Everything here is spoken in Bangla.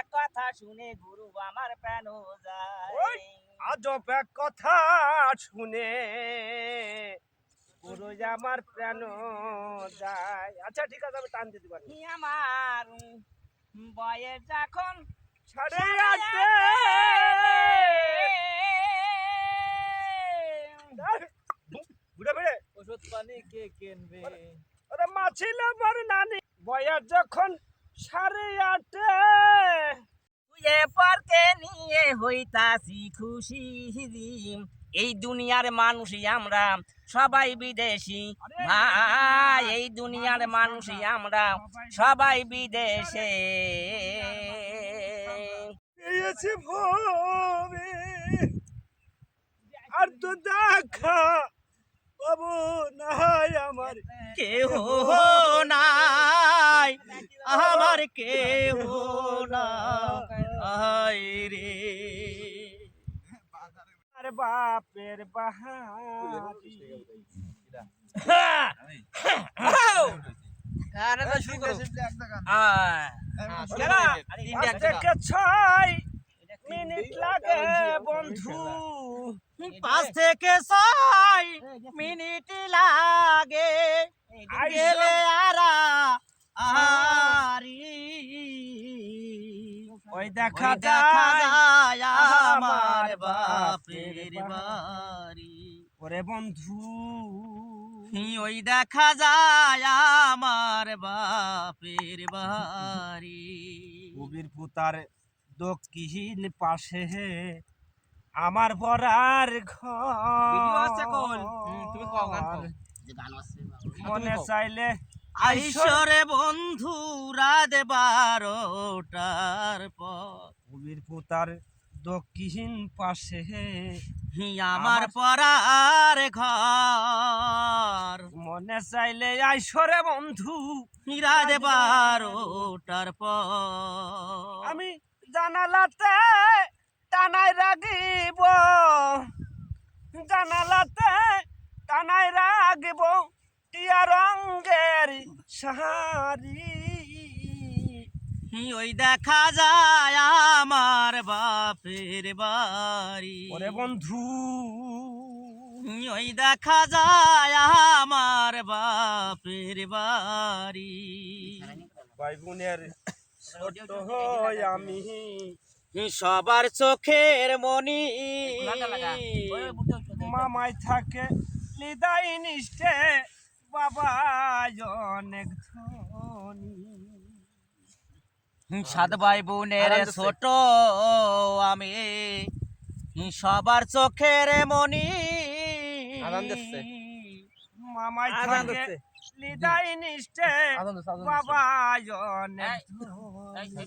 এক কথা শুনে গুরু আমার প্রাণ যায়। আজব এক কথা শুনে গুরু আমার প্রাণ যায়। আচ্ছা ঠিক আছে, আমি টান দিতে পারি। আমার বয়স যখন সাড়ে আটে ঘুরে বেড়ে ওষুধ পানি কে কিনবে? ওরে মাছিল আমার নানি বয়স যখন সাড়ে আটে তুই পরকে নিয়ে হইতাছি খুশি। এই দুনিয়ার মানুষই আমরা সবাই বিদেশি ভাই, এই দুনিয়ার মানুষই আমরা সবাই বিদেশে। পেয়েছি ভবে আর তো দেখা পাবো নাই আমার কেহ নাই, আমার কেহ নাই রে। আর বাপের বাহারি থেকে 6 মিনিট লাগে বন্ধু, 5 থেকে 6 মিনিট লাগে গেলে আরি। ওই দেখা দেখা যায় যায় আমার বাপের বাড়ি। ওরে বন্ধু ওই দেখা যায় আমার বাপের বাড়ি। কবির পুতার দক্ষিণ পাশে আমার পড়ার ঘর। মনে চাইলে আইসরে বন্ধু রাত 12টার পর। কবির পুতার দক্ষিণ পাশে আমার পড়ার ঘর। মনে চাইলে আইসরে বন্ধু রাত 12টার পর। আমি জানালাতে টানাই রাগিব, জানালাতে টানাই রাগিব টিয়া রঙের শাড়ি। ওই দেখা যায় আমার বাপের বাড়ি। ওরে বন্ধু ওই দেখা যায় আমার বাপের বাড়ি। ভাই বোনের ছোট হই আমি সবার চোখের মনি মামাই থাকে নিদাই নিষ্ঠে বাবা অনেক ধনী। 7 ভাই বোনের ছোট আমি সবার চোখের মনি। মামাই থাকে নিদাই নিষ্ঠে বাবা অনেক ধনী।